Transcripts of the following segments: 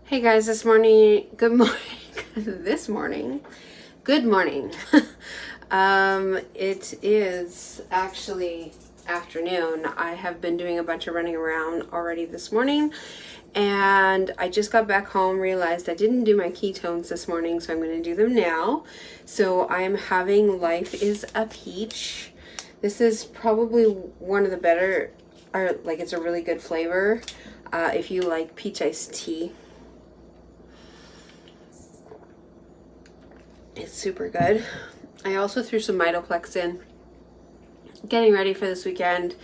Hey guys, this morning, good morning, this morning, good morning. It is actually afternoon. I have been doing a bunch of running around already this morning, and I just got back home, realized I didn't do my ketones this morning, so I'm going to do them now. So I'm having Life is a Peach. This is probably one of the better, or like it's a really good flavor if you like peach iced tea. It's super good. I also threw some Mitoplex in, getting ready for this weekend.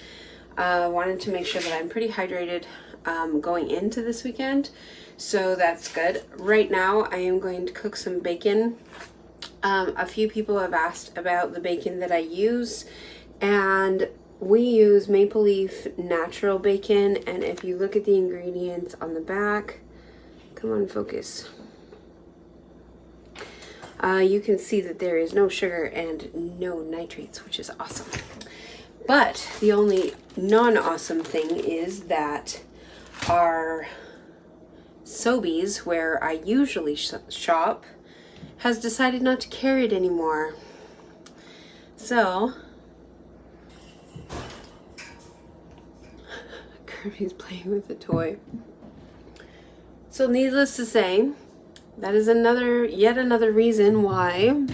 Wanted to make sure that I'm pretty hydrated going into this weekend, so that's good. Right now I am going to cook some bacon. A few people have asked about the bacon that I use, and we use Maple Leaf natural bacon, and if you look at the ingredients on the back, come on, focus. You can see that there is no sugar and no nitrates, which is awesome. But the only non-awesome thing is that our Sobeys, where I usually shop, has decided not to carry it anymore. So, Kirby's playing with a toy. So needless to say, that is yet another reason why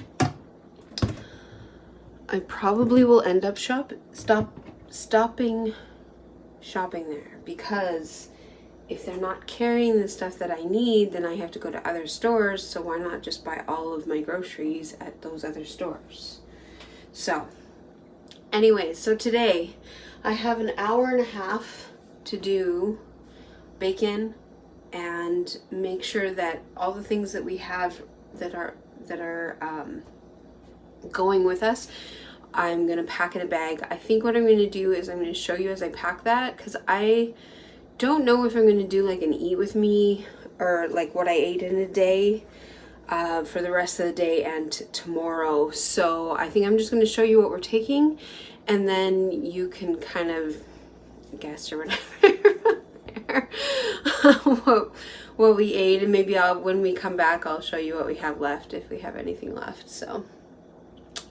I probably will end up stopping shopping there, because if they're not carrying the stuff that I need, then I have to go to other stores, so why not just buy all of my groceries at those other stores? So, anyways, so today I have an hour and a half to do bacon and make sure that all the things that we have that are going with us, I'm gonna pack in a bag. I think what I'm gonna do is I'm gonna show you as I pack that, because I don't know if I'm gonna do like an eat with me or like what I ate in a day for the rest of the day and tomorrow. So I think I'm just gonna show you what we're taking, and then you can kind of guess or whatever what we ate, and maybe when we come back I'll show you what we have left, if we have anything left. So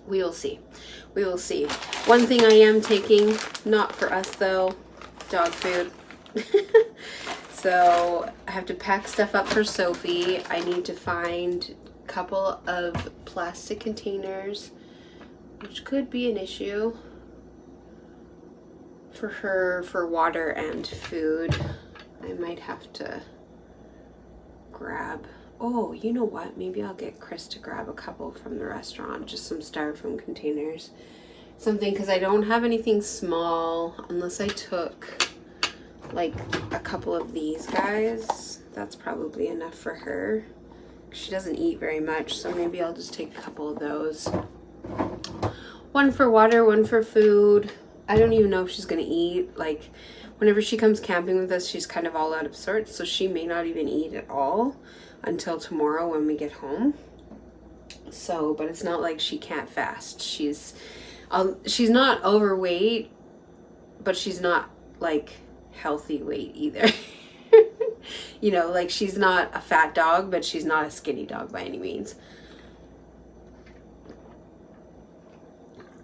we will see. One thing I am taking, not for us though, dog food. So I have to pack stuff up for Sophie. I need to find a couple of plastic containers, which could be an issue for her, for water and food. I might have to grab, oh, you know what, maybe I'll get Chris to grab a couple from the restaurant, just some styrofoam containers, something, because I don't have anything small unless I took like a couple of these guys. That's probably enough for her. She doesn't eat very much, so maybe I'll just take a couple of those. One for water, one for food. I don't even know if she's gonna eat. Like, whenever she comes camping with us, she's kind of all out of sorts, so she may not even eat at all until tomorrow when we get home. So, but it's not like she can't fast. She's not overweight, but she's not like healthy weight either. You know, like she's not a fat dog, but she's not a skinny dog by any means.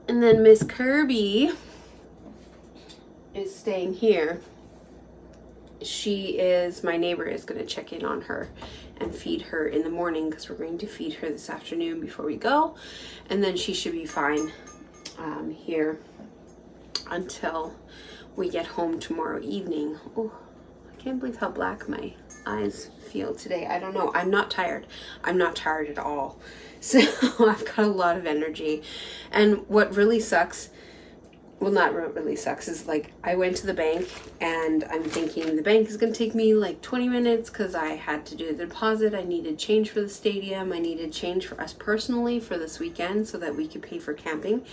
And then Miss Kirby is staying here. My neighbor is going to check in on her and feed her in the morning, because we're going to feed her this afternoon before we go, and then she should be fine here until we get home tomorrow evening. Oh, I can't believe how black my eyes feel today. I don't know. I'm not tired. I'm not tired at all. So I've got a lot of energy. And what really sucks, well, not what really sucks, is like I went to the bank and I'm thinking the bank is going to take me like 20 minutes because I had to do the deposit. I needed change for the stadium. I needed change for us personally for this weekend so that we could pay for camping.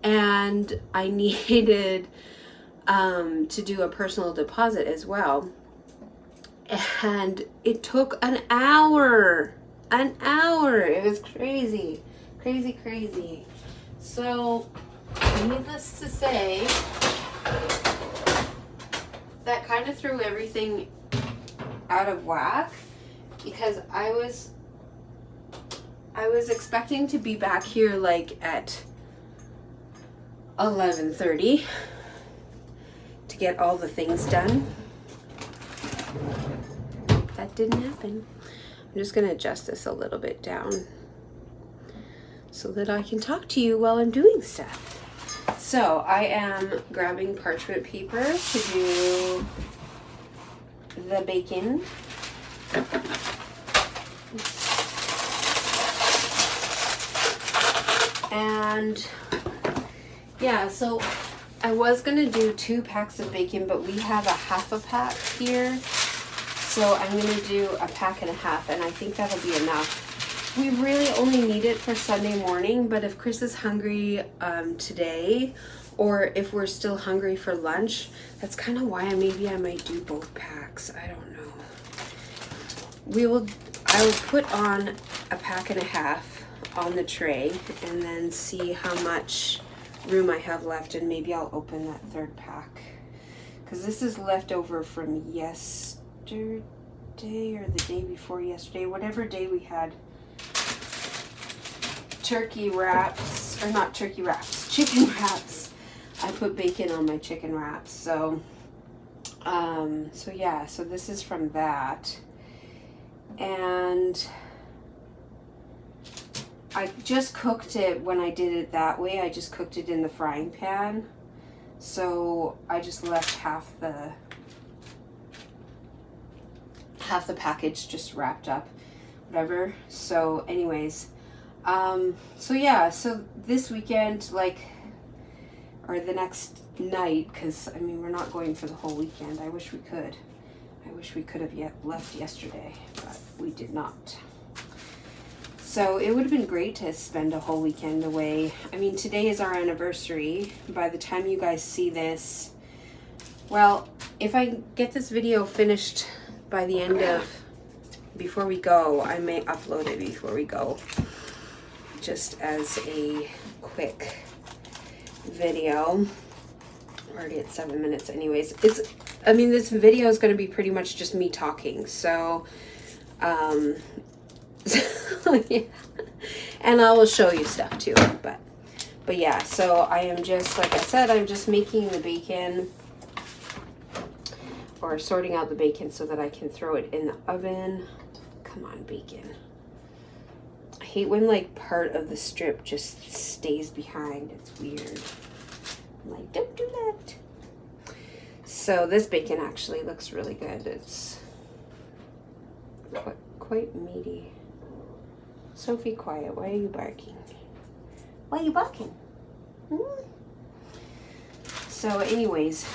And I needed to do a personal deposit as well. And it took an hour. It was crazy. So, needless to say, that kind of threw everything out of whack. because I was expecting to be back here like at 11:30 to get all the things done. That didn't happen. I'm just going to adjust this a little bit down so that I can talk to you while I'm doing stuff. So I am grabbing parchment paper to do the bacon. And yeah, so I was gonna do 2 packs of bacon, but we have a half a pack here. So I'm gonna do a pack and a half, and I think that'll be enough. We really only need it for Sunday morning, but if Chris is hungry today, or if we're still hungry for lunch, that's kind of why maybe I might do both packs. I don't know. I will put on a pack and a half on the tray and then see how much room I have left, and maybe I'll open that 3rd pack. Because this is leftover from yesterday or the day before yesterday, whatever day we had turkey wraps, or not turkey wraps, chicken wraps. I put bacon on my chicken wraps. So yeah, so this is from that. And I just cooked it when I did it that way. I just cooked it in the frying pan. So I just left half the package just wrapped up, whatever. So anyways, so yeah, so this weekend, or the next night, because I mean, we're not going for the whole weekend. I wish we could. I wish we could have left yesterday, but we did not. So it would have been great to spend a whole weekend away. I mean, today is our anniversary. By the time you guys see this, well, if I get this video finished by the end of, before we go, I may upload it before we go, just as a quick video. We're already at 7 minutes anyways. I mean, this video is going to be pretty much just me talking, so yeah. And I will show you stuff too, but yeah, so I am just, like I said, I'm just making the bacon, or sorting out the bacon so that I can throw it in the oven. Come on, bacon. I hate when like part of the strip just stays behind. It's weird. I'm like, don't do that. So this bacon actually looks really good. It's quite meaty. Sophie, quiet. Why are you barking? Why are you barking? So anyways,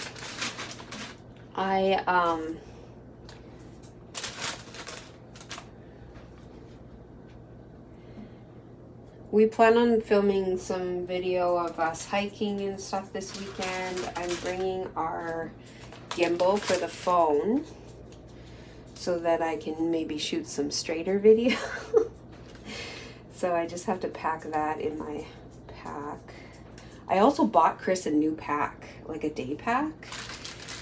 we plan on filming some video of us hiking and stuff this weekend. I'm bringing our gimbal for the phone so that I can maybe shoot some straighter video. So I just have to pack that in my pack. I also bought Chris a new pack, like a day pack,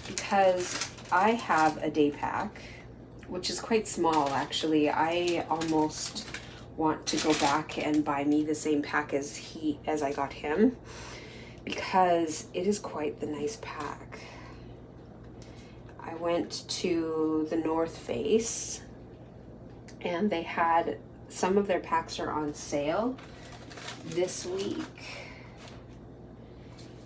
because I have a day pack, which is quite small actually. I almost want to go back and buy me the same pack as I got him, because it is quite the nice pack. I went to the North Face and they had some of their packs are on sale this week,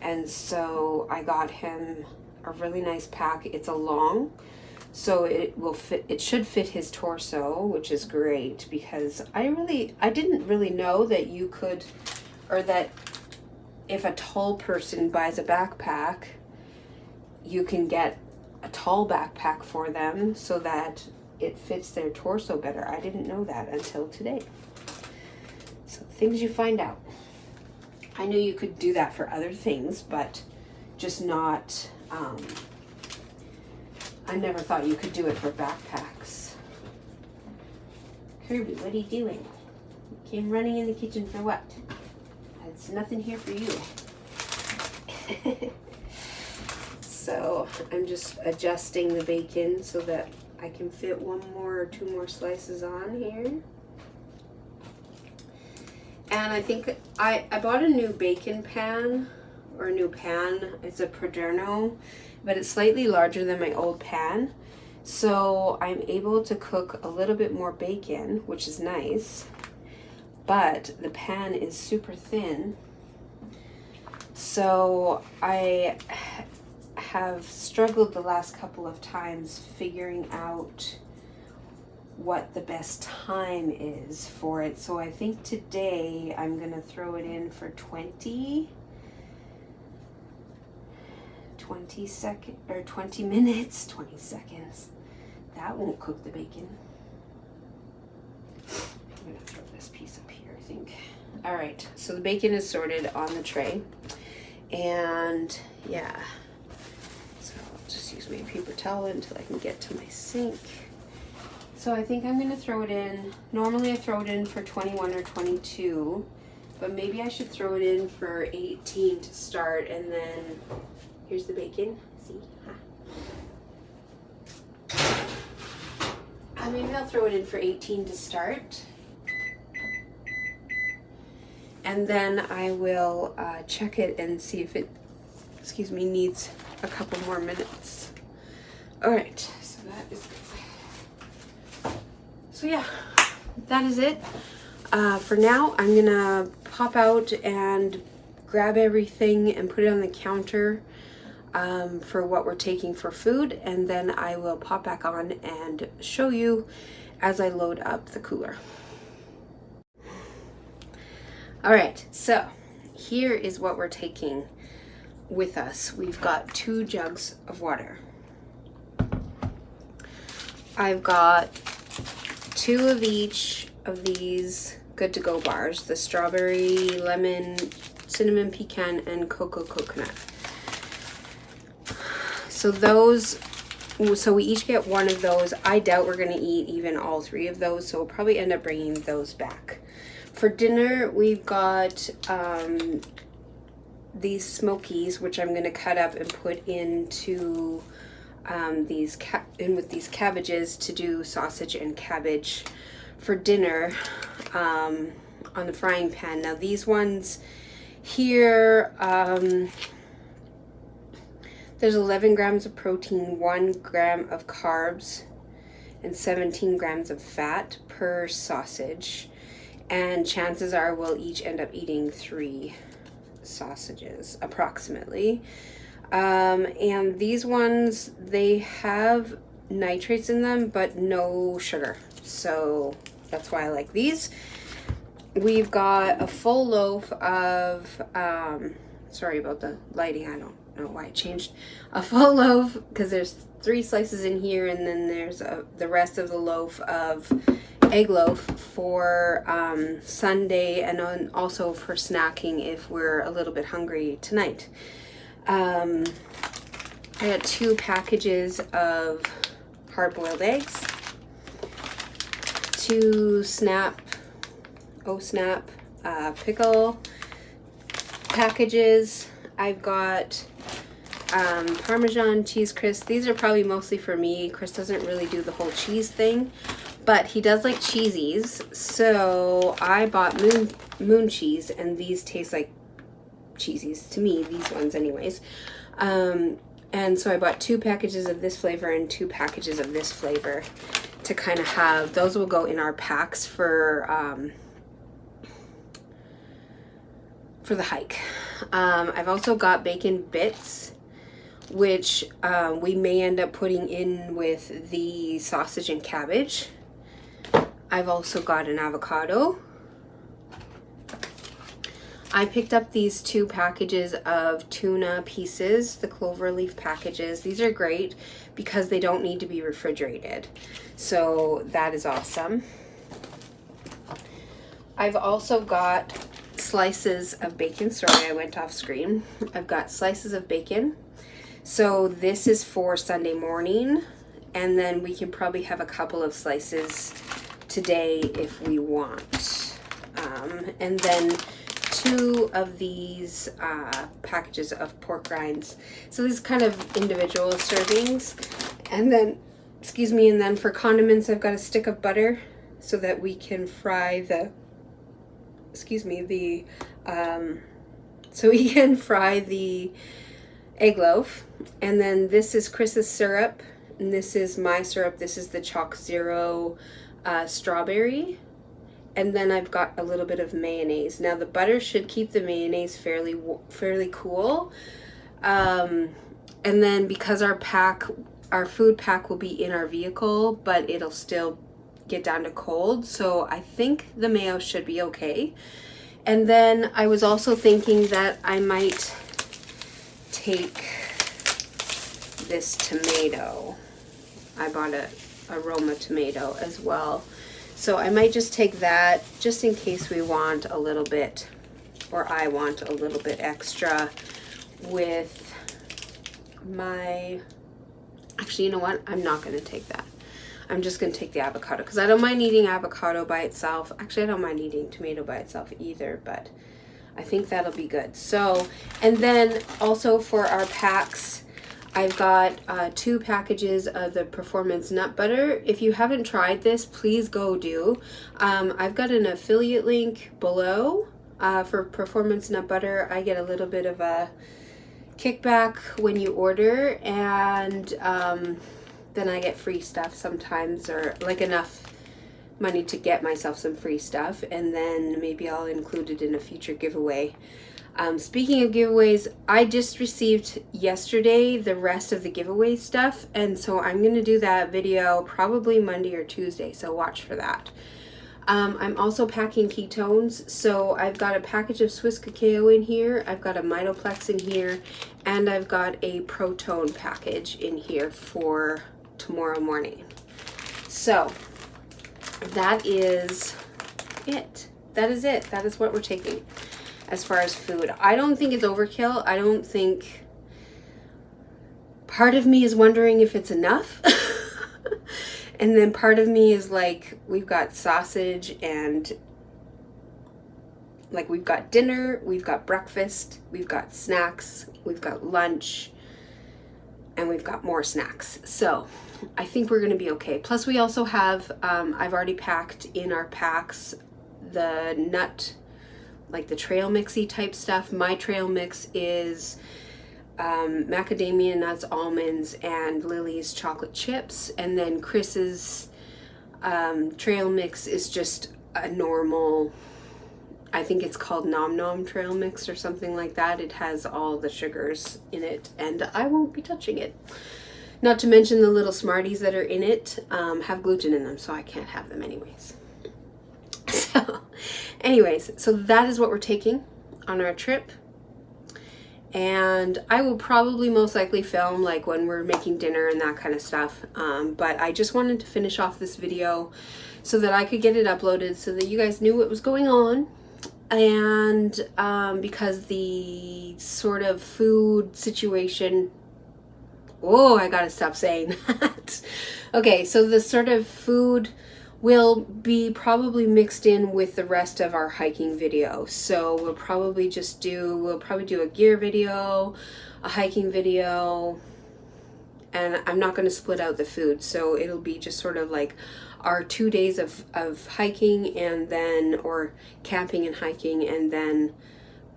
and so I got him a really nice pack. It's a long, so it will fit, it should fit his torso, which is great, because I didn't really know that you could, or that if a tall person buys a backpack, you can get a tall backpack for them so that it fits their torso better. I didn't know that until today. So things you find out. I knew you could do that for other things, but just not, I never thought you could do it for backpacks. Kirby, what are you doing? You came running in the kitchen for what? There's nothing here for you. So I'm just adjusting the bacon so that I can fit one more or two more slices on here. And I think I bought a new bacon pan, or a new pan. It's a Paderno, but it's slightly larger than my old pan. So I'm able to cook a little bit more bacon, which is nice. But the pan is super thin. So I have struggled the last couple of times figuring out what the best time is for it. So I think today I'm gonna throw it in for 20 minutes, 20 seconds. That won't cook the bacon. I'm gonna throw this piece up here, I think. All right, so the bacon is sorted on the tray. And yeah, so I'll just use my paper towel until I can get to my sink. So I think I'm gonna throw it in. Normally I throw it in for 21 or 22, but maybe I should throw it in for 18 to start, and then here's the bacon. See? Maybe I'll throw it in for 18 to start. And then I will check it and see if it, needs a couple more minutes. All right, so that is good. So yeah, that is it. For now, I'm gonna pop out and grab everything and put it on the counter for what we're taking for food, and then I will pop back on and show you as I load up the cooler. All right, so here is what we're taking with us. We've got 2 jugs of water. I've got 2 of each of these good to go bars, the strawberry, lemon, cinnamon pecan, and cocoa coconut. So we each get 1 of those. I doubt we're gonna eat even all 3 of those, so we'll probably end up bringing those back. For dinner, we've got these smokies, which I'm gonna cut up and put into with these cabbages to do sausage and cabbage for dinner on the frying pan. Now these ones here, there's 11 grams of protein, 1 gram of carbs, and 17 grams of fat per sausage. And chances are we'll each end up eating 3 sausages approximately. And these ones, they have nitrates in them, but no sugar. So that's why I like these. We've got a full loaf of, sorry about the lighting, I don't know why it changed. A full loaf, because there's 3 slices in here, and then there's the rest of the loaf of egg loaf for Sunday, and also for snacking if we're a little bit hungry tonight. I got 2 packages of hard-boiled eggs, 2 Snap pickle packages. I've got Parmesan cheese crisps. These are probably mostly for me. Chris doesn't really do the whole cheese thing, but he does like cheesies. So I bought moon cheese, and these taste like cheesies to me, these ones anyways. And so I bought 2 packages of this flavor and 2 packages of this flavor to kind of have. Those will go in our packs for the hike. I've also got bacon bits, which we may end up putting in with the sausage and cabbage. I've also got an avocado. I picked up these 2 packages of tuna pieces, the clover leaf packages. These are great because they don't need to be refrigerated. So that is awesome. I've also got slices of bacon. Sorry, I went off screen. I've got slices of bacon. So this is for Sunday morning, and then we can probably have a couple of slices today if we want. And then 2 of these packages of pork rinds. So these kind of individual servings. And then Excuse me. And then for condiments, I've got a stick of butter so that we can fry the, so we can fry the egg loaf. And then this is Chris's syrup, and this is my syrup. This is the Chalk Zero strawberry. And then I've got a little bit of mayonnaise. Now the butter should keep the mayonnaise fairly cool. And then because our food pack will be in our vehicle, but it'll still get down to cold. So I think the mayo should be okay. And then I was also thinking that I might take this tomato. I bought a aroma tomato as well. So I might just take that just in case we want a little bit, or I want a little bit extra with my, actually, you know what? I'm not going to take that. I'm just going to take the avocado because I don't mind eating avocado by itself. Actually, I don't mind eating tomato by itself either, but I think that'll be good. So, and then also for our packs, I've got 2 packages of the Performance Nut Butter. If you haven't tried this, please go do. I've got an affiliate link below for Performance Nut Butter. I get a little bit of a kickback when you order, and then I get free stuff sometimes, or like enough money to get myself some free stuff, and then maybe I'll include it in a future giveaway. Speaking of giveaways, I just received yesterday the rest of the giveaway stuff, and so I'm going to do that video probably Monday or Tuesday, so watch for that. I'm also packing ketones, so I've got a package of Swiss cacao in here, I've got a Mitoplex in here, and I've got a Protone package in here for tomorrow morning. So that is it. That is it. That is what we're taking as far as food. I don't think it's overkill. I don't think, part of me is wondering if it's enough. And then part of me is like, we've got sausage, and like we've got dinner, we've got breakfast, we've got snacks, we've got lunch, and we've got more snacks. So I think we're going to be okay. Plus we also have, I've already packed in our packs the nut, like the trail mixy type stuff. My trail mix is macadamia nuts, almonds, and Lily's chocolate chips. And then Chris's trail mix is just a normal, I think it's called Nom Nom trail mix or something like that. It has all the sugars in it, and I won't be touching it. Not to mention the little Smarties that are in it have gluten in them, so I can't have them anyways. So anyways, so that is what we're taking on our trip. And I will probably most likely film like when we're making dinner and that kind of stuff. But I just wanted to finish off this video so that I could get it uploaded so that you guys knew what was going on. And because the sort of food situation, oh, I gotta stop saying that. Okay, so the sort of food will be probably mixed in with the rest of our hiking video. So we'll probably do a gear video, a hiking video, and I'm not going to split out the food. So it'll be just sort of like our 2 days of hiking, and then, or camping and hiking, and then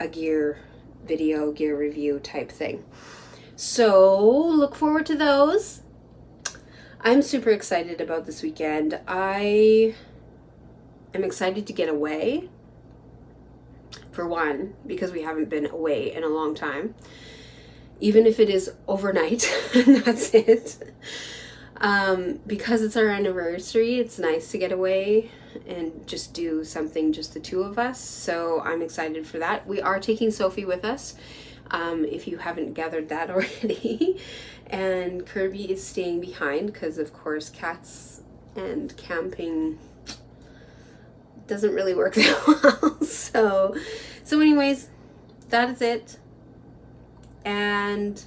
a gear video, gear review type thing. So look forward to those. I'm super excited about this weekend. I am excited to get away, for one, because we haven't been away in a long time, even if it is overnight, and that's it. Because it's our anniversary, it's nice to get away and just do something, just the two of us. So I'm excited for that. We are taking Sophie with us, if you haven't gathered that already. And Kirby is staying behind because, of course, cats and camping doesn't really work that well. So anyways, that is it. And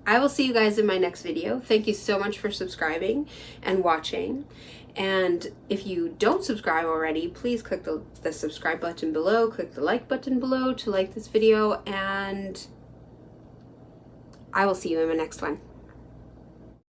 I will see you guys in my next video. Thank you so much for subscribing and watching. And if you don't subscribe already, please click the subscribe button below, click the like button below to like this video, and I will see you in my next one.